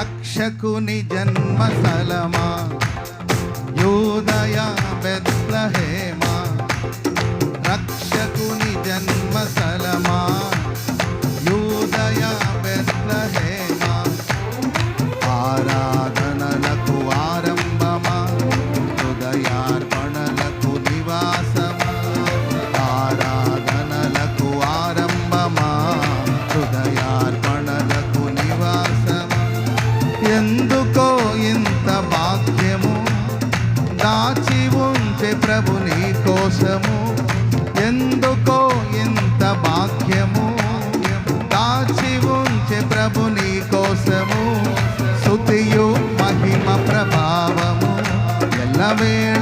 రక్షకుని జన్మస్థలమా యూదయ బెత్లెహేమా, రక్షకుని జన్మస్థలమా యూదయ బెత్లెహేమా, ఆరాధనలకు ఆరంభమా హృదయార్పణలకు నివాసమా, ఆరాధనలకు ఆరంభమా హృదయార్పణలకు నివాసమా. ఎందుకో ఇంత భాగ్యము దాచి ఉంచే ప్రభు నీ కోసము, ఎందుకో ఇంత భాగ్యము దాచి ఉంచే ప్రభు నీ కోసము. స్తుతియు మహిమ ప్రభావము ఎల్లవేళ